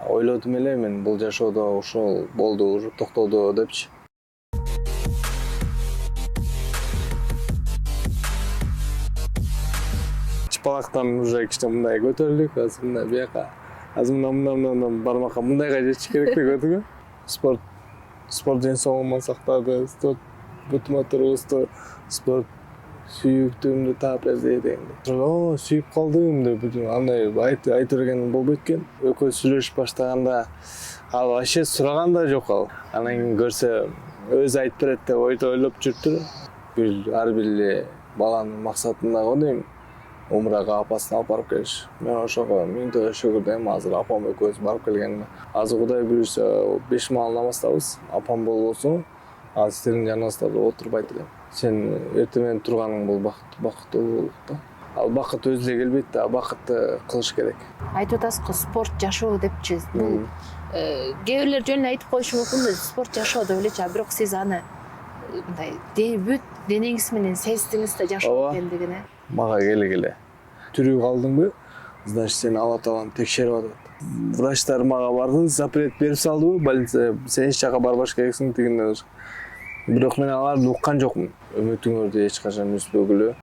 Ойлодум эле мен бул жашоодо ушул болду, уже токтоду депчи. Чыпалактан уже кичине мындай көтөрүлүк, азыр мындай бияка, азыр мындан бармакка мындайга жетиш керек деп өтүгө. Спорт ден соолугумду сактады, бутума тургузду, спорт сүйүктүмдү таап берди дегенде. Сүйүп калдым деп андай айтып берген болбойт экен. Экөөбүз сүйлөшүп баштаганда ал вообще сураган да жок ал. Анан кийин көрсө өзү айтып берет деп ойлоп жүрүптүр. Ар бир эле баланын максатында го дейм. Умрага апасын алып барып келиш. Мен ошого миң шүгүр дейм, азыр апам экөөбүз барып келгениме. Азыр Кудай буюрса 5 маал намаздабыз. Апам болбосо, азыр силердин жаныңызда отурбайт элем. Сен эртең менен турганың бул бакыттуулук да. Ал бакыт өзү эле келбейт да, бакытты кылыш керек. Айтып атасыз го, спорт жашоо депчи. Бул кээ бирлер жөн эле айтып коюшу мүмкүн да, спорт жашоо деп элечи, бирок сиз аны мындай бүт денеңиз менен сездиңиз да жашоо экендигине. Мага келе тирүү калдыңбы, значит сени Алла Таалам текшерип атат. Врачтар мага барды, запрет берип салдыбы, больница сен эч жака барбаш керексиң дегендер. Бирок мен аларды уккан жокмун. Үмүтүңөрдү эч качан үзбөгүлө.